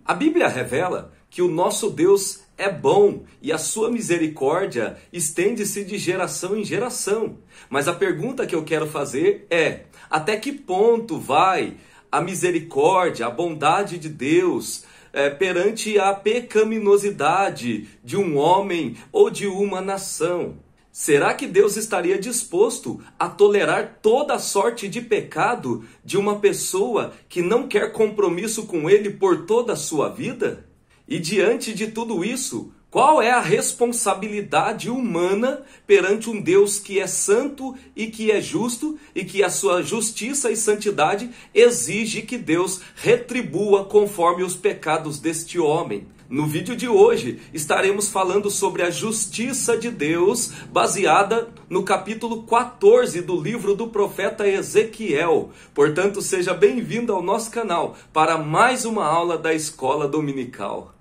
A Bíblia revela que o nosso Deus é bom e a sua misericórdia estende-se de geração em geração. Mas a pergunta que eu quero fazer é: até que ponto vai a misericórdia, a bondade de Deus perante a pecaminosidade de um homem ou de uma nação? Será que Deus estaria disposto a tolerar toda sorte de pecado de uma pessoa que não quer compromisso com Ele por toda a sua vida? E diante de tudo isso, qual é a responsabilidade humana perante um Deus que é santo e que é justo e que a sua justiça e santidade exige que Deus retribua conforme os pecados deste homem? No vídeo de hoje estaremos falando sobre a justiça de Deus baseada no capítulo 14 do livro do profeta Ezequiel. Portanto, seja bem-vindo ao nosso canal para mais uma aula da Escola Dominical.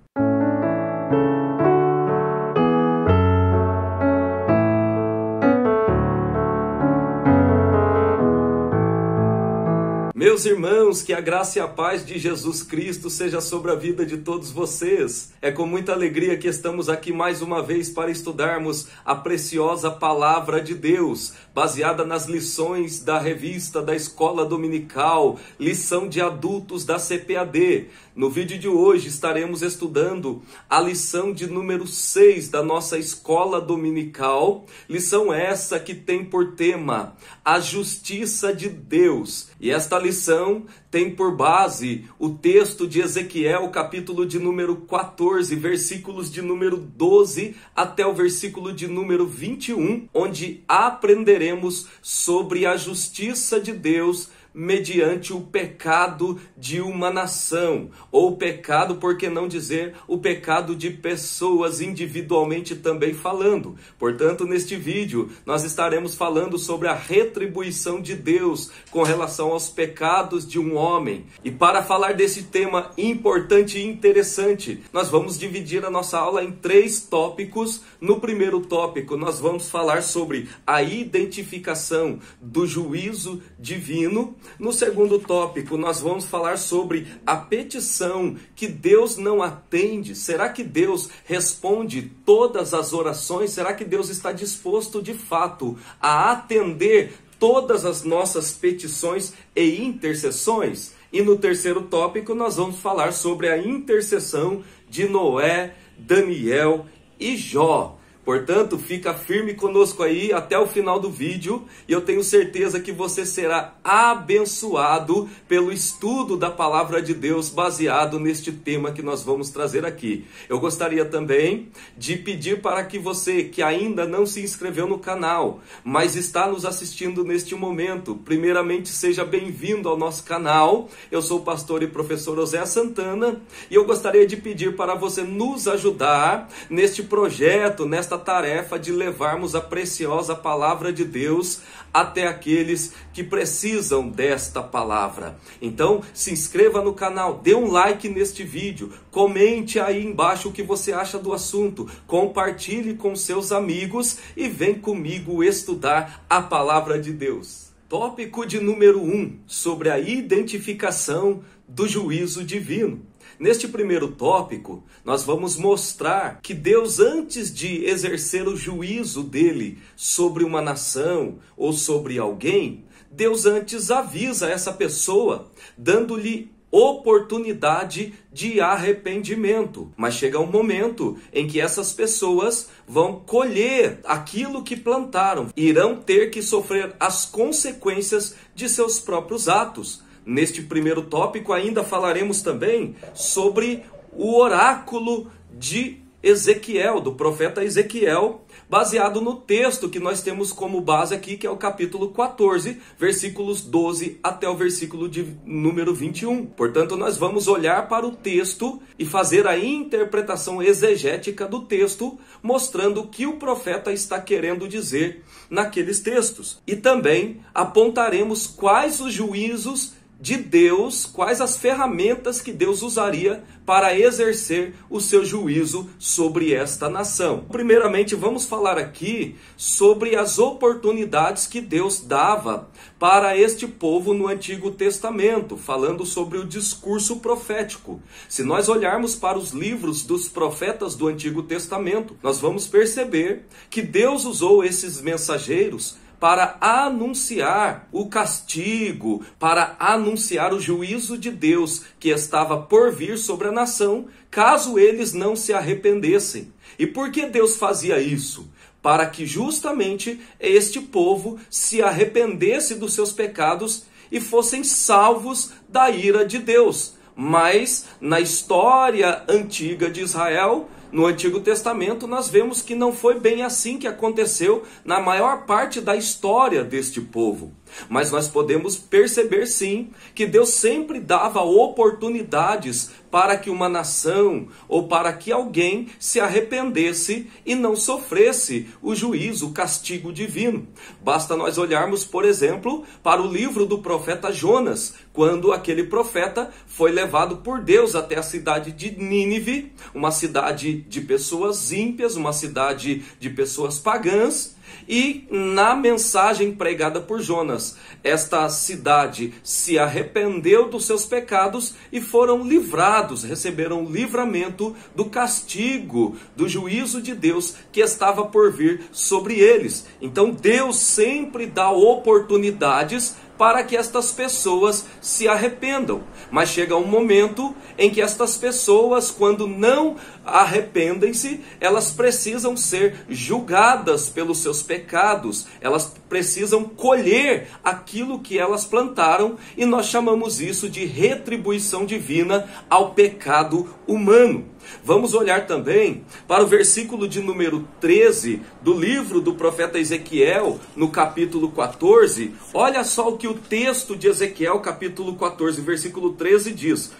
Meus irmãos, que a graça e a paz de Jesus Cristo seja sobre a vida de todos vocês. É com muita alegria que estamos aqui mais uma vez para estudarmos a preciosa Palavra de Deus, baseada nas lições da revista da Escola Dominical, lição de adultos da CPAD. No vídeo de hoje estaremos estudando a lição de número 6 da nossa Escola Dominical, lição essa que tem por tema a justiça de Deus. E esta lição tem por base o texto de Ezequiel, capítulo de número 14, versículos de número 12 até o versículo de número 21, onde aprenderemos sobre a justiça de Deus mediante o pecado de uma nação, ou pecado, por que não dizer, o pecado de pessoas individualmente também falando. Portanto, neste vídeo, nós estaremos falando sobre a retribuição de Deus com relação aos pecados de um homem. E para falar desse tema importante e interessante, nós vamos dividir a nossa aula em 3 tópicos. No primeiro tópico, nós vamos falar sobre a identificação do juízo divino. No segundo tópico, nós vamos falar sobre a petição que Deus não atende. Será que Deus responde todas as orações? Será que Deus está disposto de fato a atender todas as nossas petições e intercessões? E no terceiro tópico, nós vamos falar sobre a intercessão de Noé, Daniel e Jó. Portanto, fica firme conosco aí até o final do vídeo e eu tenho certeza que você será abençoado pelo estudo da Palavra de Deus baseado neste tema que nós vamos trazer aqui. Eu gostaria também de pedir para que você que ainda não se inscreveu no canal, mas está nos assistindo neste momento, primeiramente seja bem-vindo ao nosso canal. Eu sou o pastor e professor José Santana e eu gostaria de pedir para você nos ajudar neste projeto, nesta tarefa de levarmos a preciosa Palavra de Deus até aqueles que precisam desta palavra. Então, se inscreva no canal, dê um like neste vídeo, comente aí embaixo o que você acha do assunto, compartilhe com seus amigos e vem comigo estudar a Palavra de Deus. Tópico de número 1, sobre a identificação do juízo divino. Neste primeiro tópico, nós vamos mostrar que Deus, antes de exercer o juízo dele sobre uma nação ou sobre alguém, Deus antes avisa essa pessoa, dando-lhe oportunidade de arrependimento. Mas chega um momento em que essas pessoas vão colher aquilo que plantaram, irão ter que sofrer as consequências de seus próprios atos. Neste primeiro tópico ainda falaremos também sobre o oráculo de Ezequiel, do profeta Ezequiel, baseado no texto que nós temos como base aqui, que é o capítulo 14, versículos 12 até o versículo de número 21. Portanto, nós vamos olhar para o texto e fazer a interpretação exegética do texto, mostrando o que o profeta está querendo dizer naqueles textos. E também apontaremos quais os juízos de Deus, quais as ferramentas que Deus usaria para exercer o seu juízo sobre esta nação. Primeiramente, vamos falar aqui sobre as oportunidades que Deus dava para este povo no Antigo Testamento, falando sobre o discurso profético. Se nós olharmos para os livros dos profetas do Antigo Testamento, nós vamos perceber que Deus usou esses mensageiros para anunciar o castigo, para anunciar o juízo de Deus que estava por vir sobre a nação, caso eles não se arrependessem. E por que Deus fazia isso? Para que justamente este povo se arrependesse dos seus pecados e fossem salvos da ira de Deus. Mas na história antiga de Israel, no Antigo Testamento, nós vemos que não foi bem assim que aconteceu na maior parte da história deste povo. Mas nós podemos perceber sim que Deus sempre dava oportunidades para que uma nação ou para que alguém se arrependesse e não sofresse o juízo, o castigo divino. Basta nós olharmos, por exemplo, para o livro do profeta Jonas, quando aquele profeta foi levado por Deus até a cidade de Nínive, uma cidade de pessoas ímpias, uma cidade de pessoas pagãs. E na mensagem pregada por Jonas, esta cidade se arrependeu dos seus pecados e foram livrados, receberam livramento do castigo, do juízo de Deus que estava por vir sobre eles. Então Deus sempre dá oportunidades para que estas pessoas se arrependam. Mas chega um momento em que estas pessoas, quando não arrependem-se, elas precisam ser julgadas pelos seus pecados. Elas precisam colher aquilo que elas plantaram, e nós chamamos isso de retribuição divina ao pecado humano. Vamos olhar também para o versículo de número 13 do livro do profeta Ezequiel, no capítulo 14. Olha só o que o texto de Ezequiel, capítulo 14, versículo 13 diz: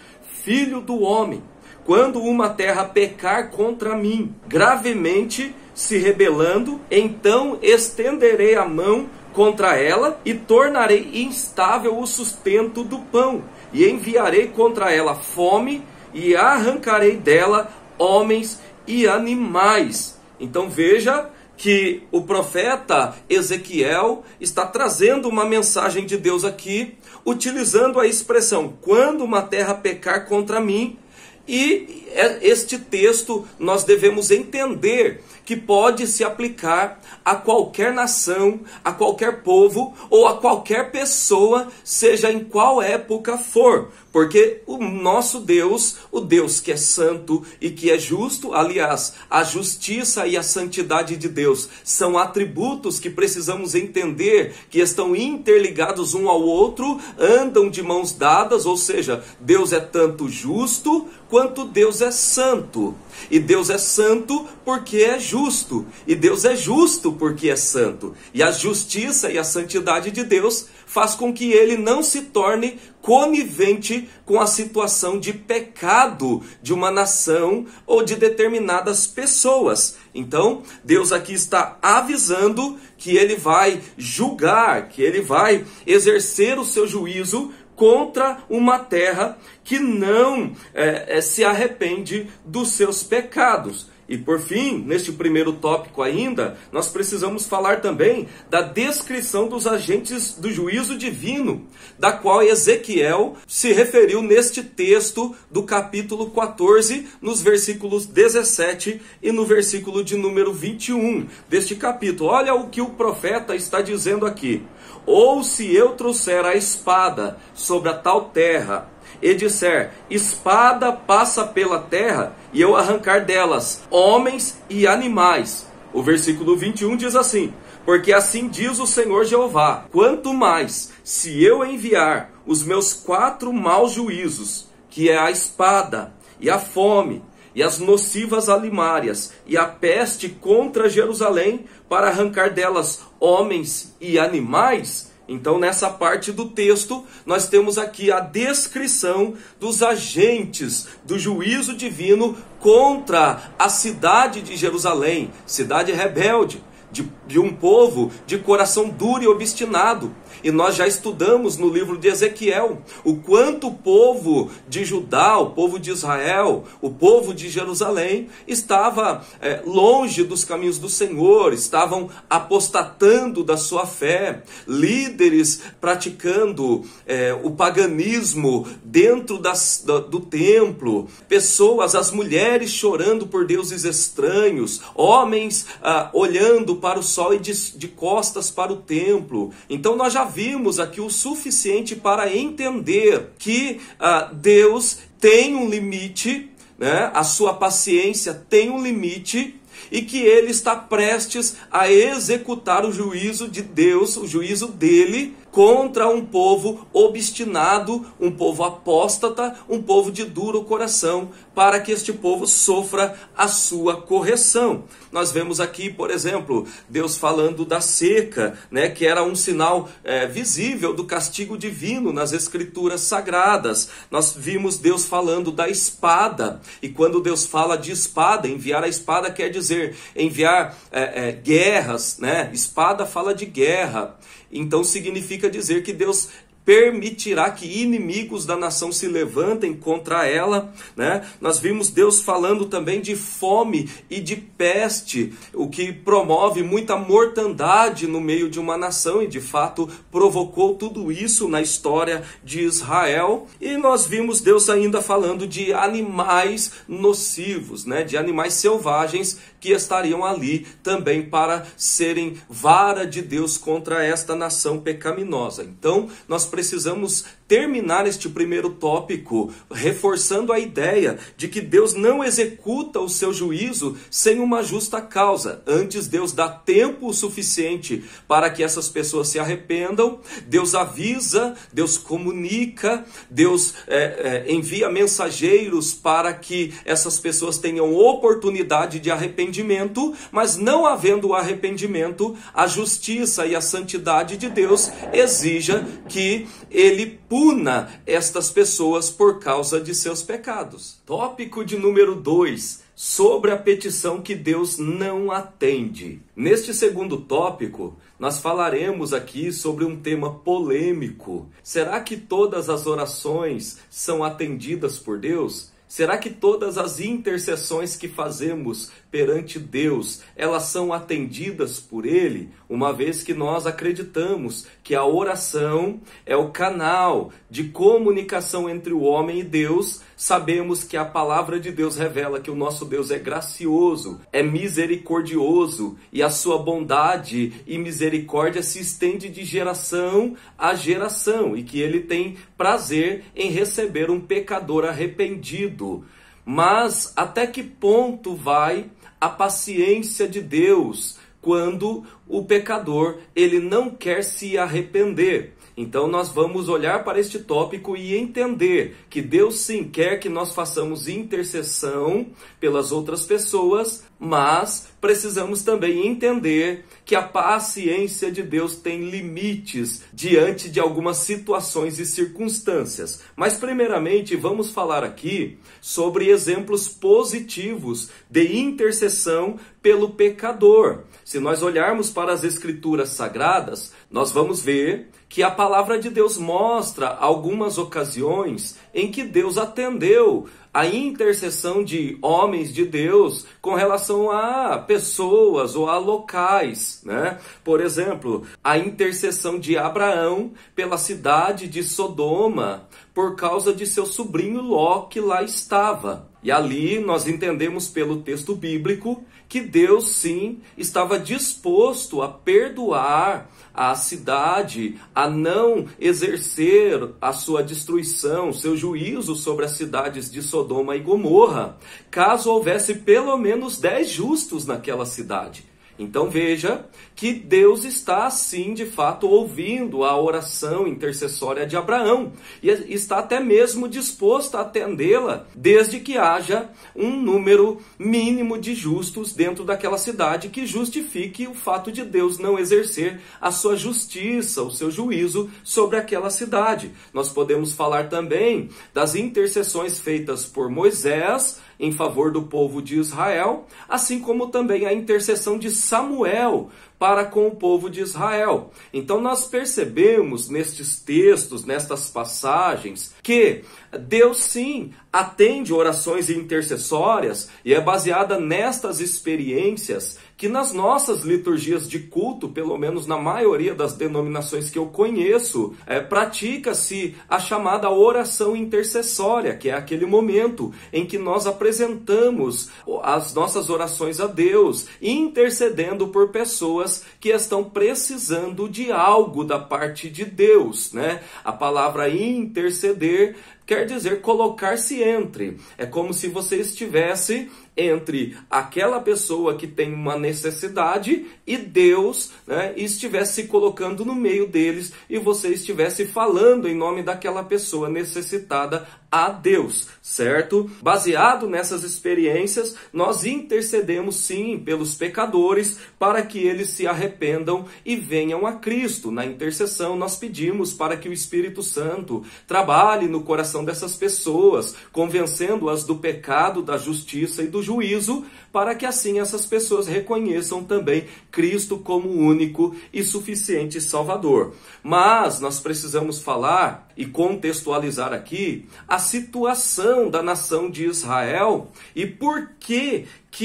Filho do homem, quando uma terra pecar contra mim, gravemente se rebelando, então estenderei a mão contra ela e tornarei instável o sustento do pão, e enviarei contra ela fome, e arrancarei dela homens e animais. Então veja que o profeta Ezequiel está trazendo uma mensagem de Deus aqui, utilizando a expressão, quando uma terra pecar contra mim. E este texto nós devemos entender que pode se aplicar a qualquer nação, a qualquer povo ou a qualquer pessoa, seja em qual época for. Porque o nosso Deus, o Deus que é santo e que é justo, aliás, a justiça e a santidade de Deus são atributos que precisamos entender, que estão interligados um ao outro, andam de mãos dadas, ou seja, Deus é tanto justo quanto Deus é santo. E Deus é santo porque é justo. E Deus é justo porque é santo. E a justiça e a santidade de Deus faz com que ele não se torne conivente com a situação de pecado de uma nação ou de determinadas pessoas. Então, Deus aqui está avisando que ele vai julgar, que ele vai exercer o seu juízo contra uma terra que não se arrepende dos seus pecados. E por fim, neste primeiro tópico ainda, nós precisamos falar também da descrição dos agentes do juízo divino, da qual Ezequiel se referiu neste texto do capítulo 14, nos versículos 17 e no versículo de número 21 deste capítulo. Olha o que o profeta está dizendo aqui. Ou se eu trouxer a espada sobre a tal terra, e disser, espada passa pela terra, e eu arrancar delas homens e animais. O versículo 21 diz assim, porque assim diz o Senhor Jeová, quanto mais se eu enviar os meus 4 maus juízos, que é a espada e a fome, e as nocivas alimárias, e a peste contra Jerusalém, para arrancar delas homens e animais. Então, nessa parte do texto, nós temos aqui a descrição dos agentes do juízo divino contra a cidade de Jerusalém, cidade rebelde, de um povo de coração duro e obstinado. E nós já estudamos no livro de Ezequiel o quanto o povo de Judá, o povo de Israel, o povo de Jerusalém estava longe dos caminhos do Senhor, estavam apostatando da sua fé, líderes praticando o paganismo dentro do templo, pessoas, as mulheres chorando por deuses estranhos, homens olhando para o sol e de costas para o templo. Então nós já vimos aqui o suficiente para entender que Deus tem um limite, né? A sua paciência tem um limite, e que ele está prestes a executar o juízo de Deus, o juízo dele, contra um povo obstinado, um povo apóstata, um povo de duro coração, para que este povo sofra a sua correção. Nós vemos aqui, por exemplo, Deus falando da seca, né, que era um sinal visível do castigo divino nas escrituras sagradas. Nós vimos Deus falando da espada, e quando Deus fala de espada, enviar a espada quer dizer enviar guerras, né? Espada fala de guerra. Então significa dizer que Deus permitirá que inimigos da nação se levantem contra ela, né? Nós vimos Deus falando também de fome e de peste, o que promove muita mortandade no meio de uma nação, e de fato provocou tudo isso na história de Israel. E nós vimos Deus ainda falando de animais nocivos, né? De animais selvagens que estariam ali também para serem vara de Deus contra esta nação pecaminosa. Então nós precisamos terminar este primeiro tópico reforçando a ideia de que Deus não executa o seu juízo sem uma justa causa. Antes, Deus dá tempo suficiente para que essas pessoas se arrependam, Deus avisa, Deus comunica, Deus envia mensageiros para que essas pessoas tenham oportunidade de arrependimento, mas não havendo o arrependimento, a justiça e a santidade de Deus exija que ele puna estas pessoas por causa de seus pecados. Tópico de número 2, sobre a petição que Deus não atende. Neste segundo tópico, nós falaremos aqui sobre um tema polêmico. Será que todas as orações são atendidas por Deus? Será que todas as intercessões que fazemos perante Deus, elas são atendidas por Ele? Uma vez que nós acreditamos que a oração é o canal de comunicação entre o homem e Deus, sabemos que a palavra de Deus revela que o nosso Deus é gracioso, é misericordioso, e a sua bondade e misericórdia se estende de geração a geração, e que Ele tem prazer em receber um pecador arrependido. Mas até que ponto vai a paciência de Deus quando o pecador ele não quer se arrepender? Então nós vamos olhar para este tópico e entender que Deus sim quer que nós façamos intercessão pelas outras pessoas, mas precisamos também entender que a paciência de Deus tem limites diante de algumas situações e circunstâncias. Mas primeiramente vamos falar aqui sobre exemplos positivos de intercessão pelo pecador. Se nós olharmos para as Escrituras Sagradas, nós vamos ver que a palavra de Deus mostra algumas ocasiões em que Deus atendeu a intercessão de homens de Deus com relação a pessoas ou a locais, né? Por exemplo, a intercessão de Abraão pela cidade de Sodoma por causa de seu sobrinho Ló que lá estava. E ali nós entendemos pelo texto bíblico que Deus sim estava disposto a perdoar a cidade, a não exercer a sua destruição, seu juízo sobre as cidades de Sodoma e Gomorra, caso houvesse pelo menos 10 justos naquela cidade. Então veja que Deus está sim, de fato, ouvindo a oração intercessória de Abraão e está até mesmo disposto a atendê-la, desde que haja um número mínimo de justos dentro daquela cidade que justifique o fato de Deus não exercer a sua justiça, o seu juízo sobre aquela cidade. Nós podemos falar também das intercessões feitas por Moisés em favor do povo de Israel, assim como também a intercessão de Samuel para com o povo de Israel. Então nós percebemos nestes textos, nestas passagens, que Deus sim atende orações intercessórias e é baseada nestas experiências que nas nossas liturgias de culto, pelo menos na maioria das denominações que eu conheço, pratica-se a chamada oração intercessória, que é aquele momento em que nós apresentamos as nossas orações a Deus, intercedendo por pessoas que estão precisando de algo da parte de Deus, né? A palavra interceder quer dizer colocar-se entre. É como se você estivesse entre aquela pessoa que tem uma necessidade e Deus, né, e estivesse se colocando no meio deles e você estivesse falando em nome daquela pessoa necessitada a Deus, certo? Baseado nessas experiências, nós intercedemos sim pelos pecadores para que eles se arrependam e venham a Cristo. Na intercessão nós pedimos para que o Espírito Santo trabalhe no coração dessas pessoas, convencendo-as do pecado, da justiça e do juízo, para que assim essas pessoas reconheçam também Cristo como único e suficiente Salvador. Mas nós precisamos falar e contextualizar aqui a situação da nação de Israel e por que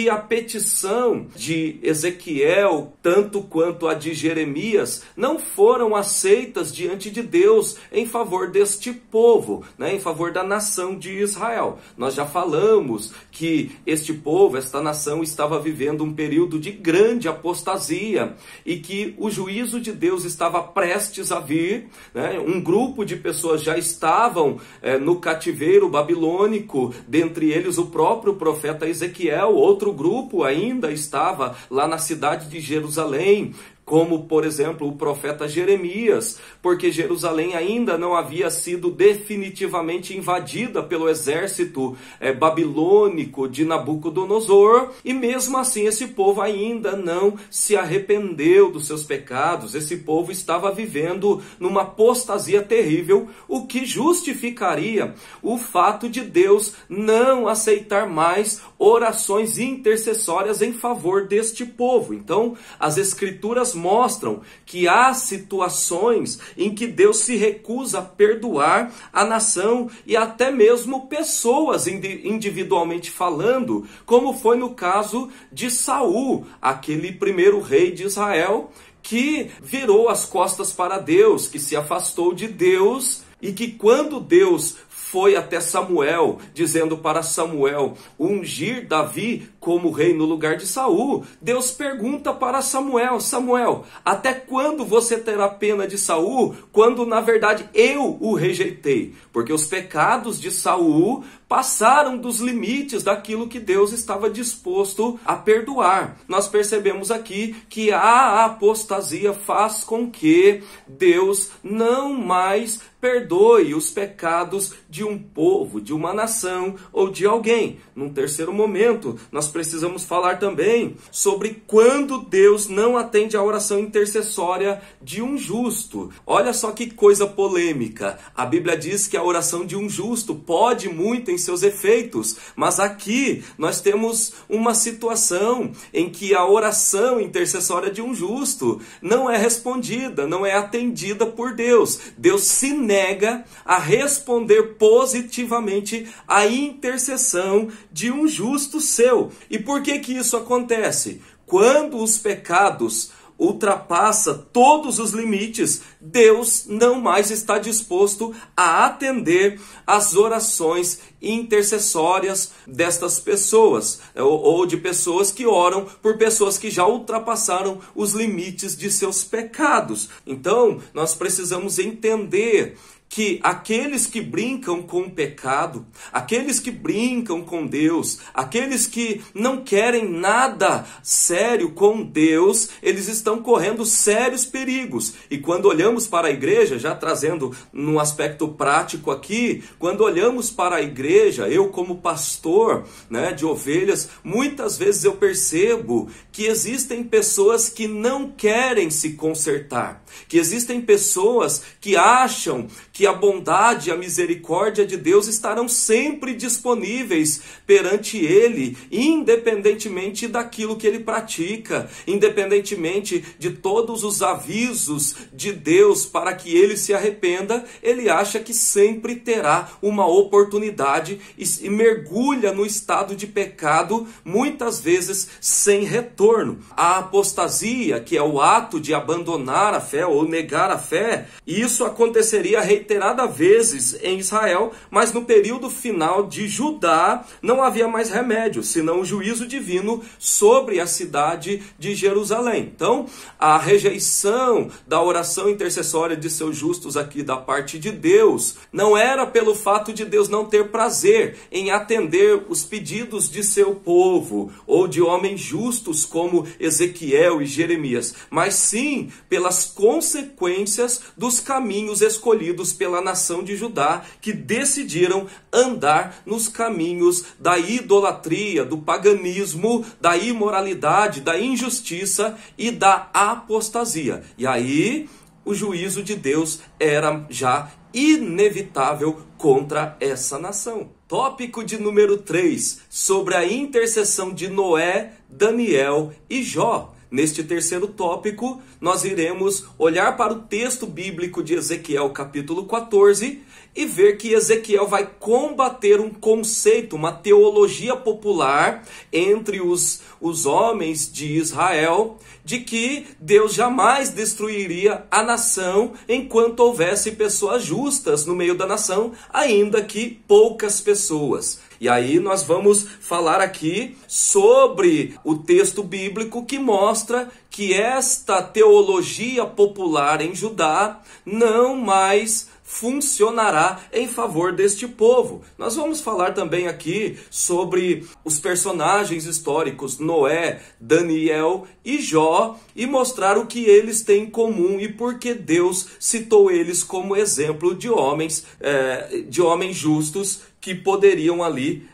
a petição de Ezequiel, tanto quanto a de Jeremias, não foram aceitas diante de Deus em favor deste povo, né, em favor da nação de Israel. Nós já falamos que este povo, esta nação, estava vivendo um período de grande apostasia e que o juízo de Deus estava prestes a vir, né? Um grupo de pessoas já estavam no cativeiro babilônico, dentre eles o próprio profeta Ezequiel. Outro grupo ainda estava lá na cidade de Jerusalém, como, por exemplo, o profeta Jeremias, porque Jerusalém ainda não havia sido definitivamente invadida pelo exército babilônico de Nabucodonosor, e mesmo assim esse povo ainda não se arrependeu dos seus pecados. Esse povo estava vivendo numa apostasia terrível, o que justificaria o fato de Deus não aceitar mais orações intercessórias em favor deste povo. Então, as Escrituras mostram que há situações em que Deus se recusa a perdoar a nação e até mesmo pessoas individualmente falando, como foi no caso de Saul, aquele primeiro rei de Israel que virou as costas para Deus, que se afastou de Deus e que quando Deus foi até Samuel, dizendo para Samuel ungir Davi como rei no lugar de Saul, Deus pergunta para Samuel: Samuel, até quando você terá pena de Saul, quando na verdade eu o rejeitei? Porque os pecados de Saul passaram dos limites daquilo que Deus estava disposto a perdoar. Nós percebemos aqui que a apostasia faz com que Deus não mais perdoe os pecados de um povo, de uma nação ou de alguém. Num terceiro momento, nós precisamos falar também sobre quando Deus não atende a oração intercessória de um justo. Olha só que coisa polêmica. A Bíblia diz que a oração de um justo pode muito em seus efeitos, mas aqui nós temos uma situação em que a oração intercessória de um justo não é respondida, não é atendida por Deus. Deus se nega a responder positivamente à intercessão de um justo seu. E por que isso acontece? Quando os pecados ultrapassa todos os limites, Deus não mais está disposto a atender às orações intercessórias destas pessoas, ou de pessoas que oram por pessoas que já ultrapassaram os limites de seus pecados. Então, nós precisamos entender que aqueles que brincam com o pecado, aqueles que brincam com Deus, aqueles que não querem nada sério com Deus, eles estão correndo sérios perigos. E quando olhamos para a igreja, já trazendo num aspecto prático aqui, quando olhamos para a igreja, eu como pastor, né, de ovelhas, muitas vezes eu percebo que existem pessoas que não querem se consertar, que existem pessoas que acham que que a bondade e a misericórdia de Deus estarão sempre disponíveis perante ele, independentemente daquilo que ele pratica, independentemente de todos os avisos de Deus para que ele se arrependa. Ele acha que sempre terá uma oportunidade e mergulha no estado de pecado, muitas vezes sem retorno. A apostasia, que é o ato de abandonar a fé ou negar a fé, isso aconteceria reiteradas vezes em Israel, mas no período final de Judá não havia mais remédio, senão o juízo divino sobre a cidade de Jerusalém. Então, a rejeição da oração intercessória de seus justos aqui da parte de Deus não era pelo fato de Deus não ter prazer em atender os pedidos de seu povo ou de homens justos como Ezequiel e Jeremias, mas sim pelas consequências dos caminhos escolhidos pela nação de Judá, que decidiram andar nos caminhos da idolatria, do paganismo, da imoralidade, da injustiça e da apostasia. E aí o juízo de Deus era já inevitável contra essa nação. Tópico de número 3, sobre a intercessão de Noé, Daniel e Jó. Neste terceiro tópico, nós iremos olhar para o texto bíblico de Ezequiel capítulo 14 e ver que Ezequiel vai combater um conceito, uma teologia popular entre os homens de Israel, de que Deus jamais destruiria a nação enquanto houvesse pessoas justas no meio da nação, ainda que poucas pessoas. E aí nós vamos falar aqui sobre o texto bíblico que mostra que esta teologia popular em Judá não mais funcionará em favor deste povo. Nós vamos falar também aqui sobre os personagens históricos Noé, Daniel e Jó e mostrar o que eles têm em comum e por que Deus citou eles como exemplo de homens justos que poderiam ali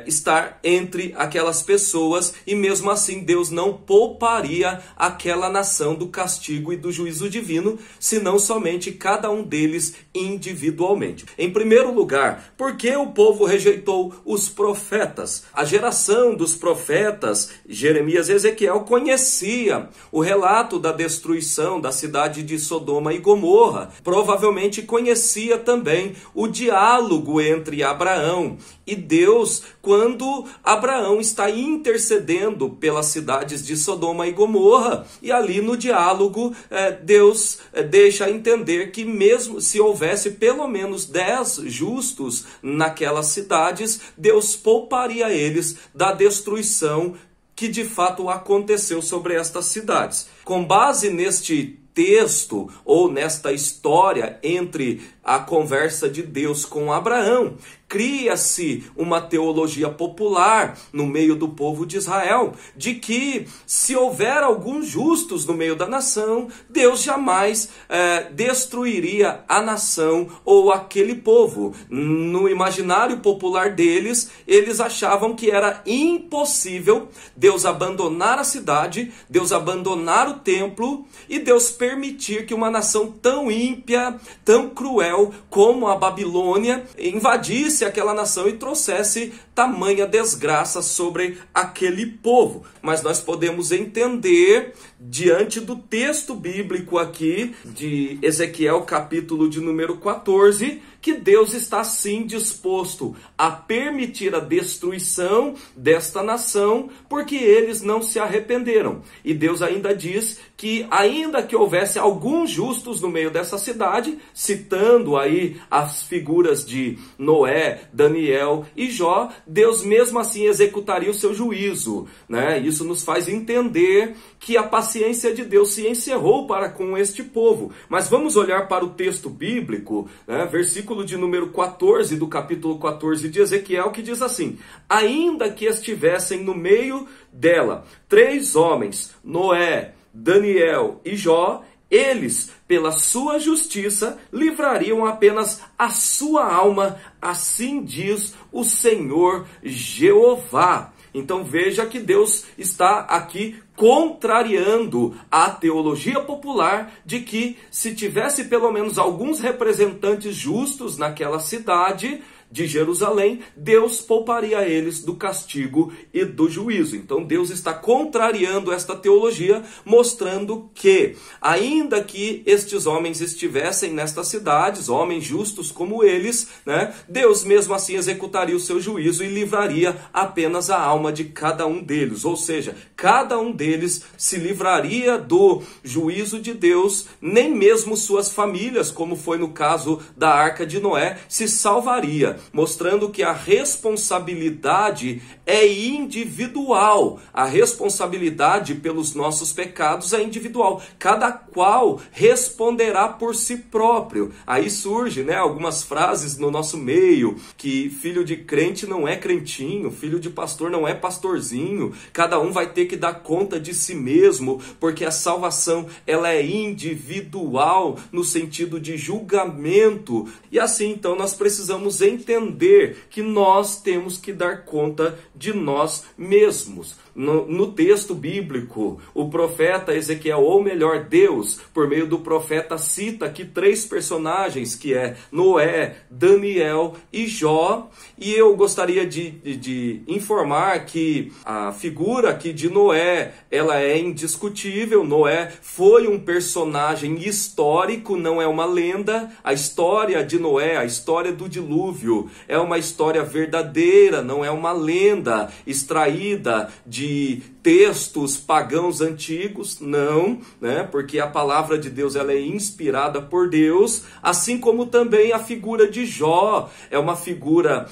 estar entre aquelas pessoas, e mesmo assim Deus não pouparia aquela nação do castigo e do juízo divino, senão somente cada um deles individualmente. Em primeiro lugar, por que o povo rejeitou os profetas? A geração dos profetas, Jeremias e Ezequiel, conhecia o relato da destruição da cidade de Sodoma e Gomorra. Provavelmente conhecia também o diálogo entre Abraão e Deus, quando Abraão está intercedendo pelas cidades de Sodoma e Gomorra. E ali no diálogo, Deus deixa entender que mesmo se houvesse pelo menos 10 justos naquelas cidades, Deus pouparia eles da destruição que de fato aconteceu sobre estas cidades. Com base neste texto ou nesta história entre a conversa de Deus com Abraão, cria-se uma teologia popular no meio do povo de Israel, de que se houver alguns justos no meio da nação, Deus jamais destruiria a nação ou aquele povo. No imaginário popular deles, eles achavam que era impossível Deus abandonar a cidade, Deus abandonar o templo e Deus permitir que uma nação tão ímpia, tão cruel como a Babilônia invadisse aquela nação e trouxesse tamanha desgraça sobre aquele povo. Mas nós podemos entender, diante do texto bíblico aqui, de Ezequiel capítulo de número 14, que Deus está sim disposto a permitir a destruição desta nação, porque eles não se arrependeram. E Deus ainda diz que ainda que houvesse alguns justos no meio dessa cidade, citando aí as figuras de Noé, Daniel e Jó, Deus mesmo assim executaria o seu juízo, né? Isso nos faz entender que a paciência de Deus se encerrou para com este povo. Mas vamos olhar para o texto bíblico, né? Versículo de número 14 do capítulo 14 de Ezequiel, que diz assim: ainda que estivessem no meio dela 3 homens, Noé, Daniel e Jó, eles, pela sua justiça, livrariam apenas a sua alma, assim diz o Senhor Jeová. Então veja que Deus está aqui contrariando a teologia popular de que se tivesse pelo menos alguns representantes justos naquela cidade de Jerusalém, Deus pouparia eles do castigo e do juízo. Então Deus está contrariando esta teologia, mostrando que, ainda que estes homens estivessem nestas cidades, homens justos como eles, né, Deus mesmo assim executaria o seu juízo e livraria apenas a alma de cada um deles. Ou seja, cada um deles se livraria do juízo de Deus, nem mesmo suas famílias, como foi no caso da Arca de Noé, se salvaria, mostrando que a responsabilidade é individual. A responsabilidade pelos nossos pecados é individual. Cada qual responderá por si próprio. Aí surge, né, algumas frases no nosso meio, que filho de crente não é crentinho, filho de pastor não é pastorzinho. Cada um vai ter que dar conta de si mesmo, porque a salvação ela é individual no sentido de julgamento. E assim, então, nós precisamos entender que nós temos que dar conta de nós mesmos. No texto bíblico, o profeta Ezequiel, ou melhor, Deus, por meio do profeta, cita aqui 3 personagens, que é Noé, Daniel e Jó. E eu gostaria de informar que a figura aqui de Noé, ela é indiscutível. Noé foi um personagem histórico, não é uma lenda. A história de Noé, a história do dilúvio, é uma história verdadeira, não é uma lenda extraída de textos pagãos antigos, não, né? Porque a palavra de Deus ela é inspirada por Deus, assim como também a figura de Jó é uma figura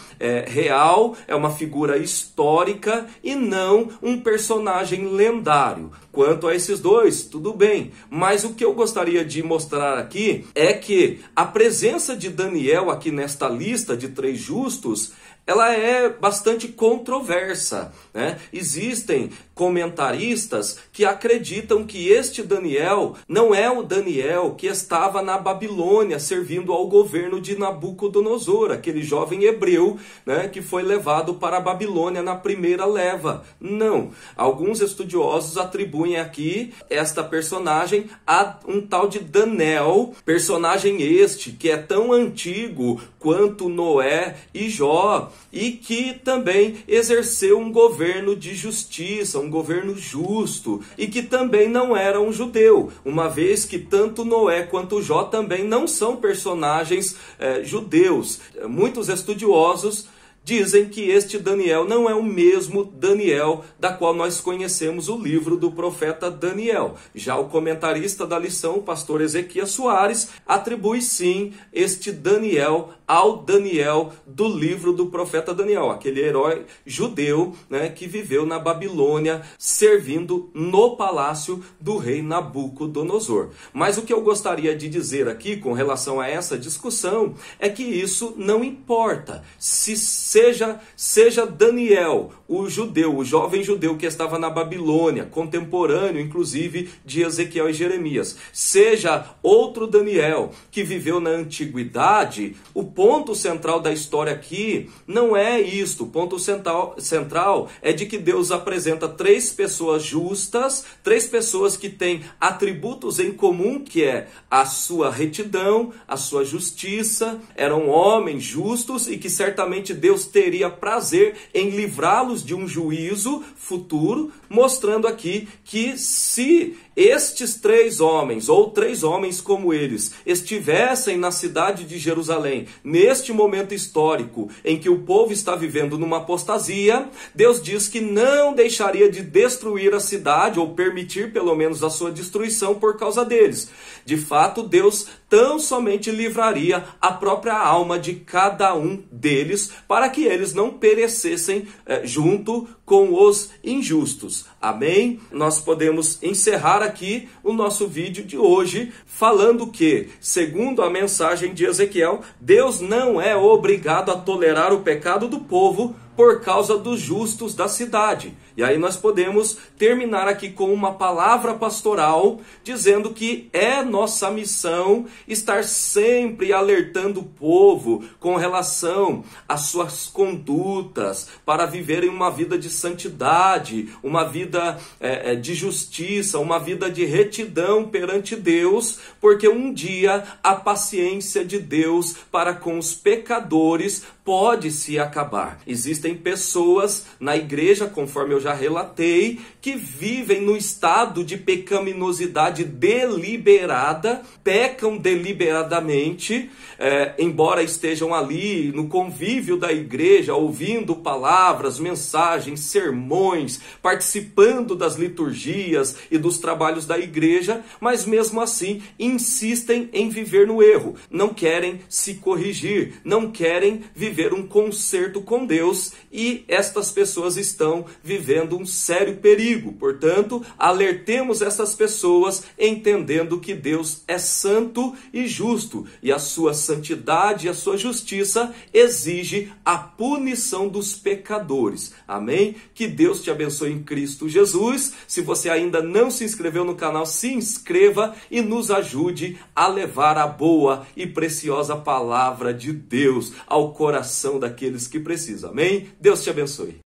real, é uma figura histórica e não um personagem lendário. Quanto a esses dois, tudo bem, mas o que eu gostaria de mostrar aqui é que a presença de Daniel aqui nesta lista de 3 justos, ela é bastante controversa, né? Existem comentaristas que acreditam que este Daniel não é o Daniel que estava na Babilônia servindo ao governo de Nabucodonosor, aquele jovem hebreu, né, que foi levado para a Babilônia na primeira leva. Não. Alguns estudiosos atribuem aqui esta personagem a um tal de Daniel, personagem este que é tão antigo quanto Noé e Jó, e que também exerceu um governo de justiça, um governo justo, e que também não era um judeu, uma vez que tanto Noé quanto Jó também não são personagens judeus. Muitos estudiosos dizem que este Daniel não é o mesmo Daniel da qual nós conhecemos o livro do profeta Daniel. Já o comentarista da lição, o pastor Ezequias Soares, atribui sim este Daniel ao Daniel do livro do profeta Daniel, aquele herói judeu, né, que viveu na Babilônia servindo no palácio do rei Nabucodonosor. Mas o que eu gostaria de dizer aqui com relação a essa discussão é que isso não importa. Se seja Daniel, o judeu, o jovem judeu que estava na Babilônia, contemporâneo inclusive de Ezequiel e Jeremias, seja outro Daniel que viveu na antiguidade, o ponto central da história aqui não é isto. O ponto central é de que Deus apresenta 3 pessoas justas, 3 pessoas que têm atributos em comum, que é a sua retidão, a sua justiça, eram homens justos e que certamente Deus teria prazer em livrá-los de um juízo futuro, mostrando aqui que se estes 3 homens, ou 3 homens como eles, estivessem na cidade de Jerusalém, neste momento histórico em que o povo está vivendo numa apostasia, Deus diz que não deixaria de destruir a cidade, ou permitir pelo menos a sua destruição por causa deles. De fato, Deus tão somente livraria a própria alma de cada um deles, para que eles não perecessem junto com os injustos. Amém? Nós podemos encerrar aqui o nosso vídeo de hoje falando que, segundo a mensagem de Ezequiel, Deus não é obrigado a tolerar o pecado do povo por causa dos justos da cidade. E aí nós podemos terminar aqui com uma palavra pastoral, dizendo que é nossa missão estar sempre alertando o povo com relação às suas condutas, para viverem uma vida de santidade, uma vida de justiça, uma vida de retidão perante Deus, porque um dia a paciência de Deus para com os pecadores pode se acabar. Existem pessoas na igreja, conforme eu já relatei, que vivem no estado de pecaminosidade deliberada, pecam deliberadamente, embora estejam ali no convívio da igreja, ouvindo palavras, mensagens, sermões, participando das liturgias e dos trabalhos da igreja, mas mesmo assim insistem em viver no erro, não querem se corrigir, não querem viver um conserto com Deus, e estas pessoas estão vivendo um sério perigo. Portanto, alertemos essas pessoas, entendendo que Deus é santo e justo, e a sua santidade e a sua justiça exige a punição dos pecadores. Amém? Que Deus te abençoe em Cristo Jesus. Se você ainda não se inscreveu no canal, se inscreva e nos ajude a levar a boa e preciosa palavra de Deus ao coração daqueles que precisam. Amém? Deus te abençoe.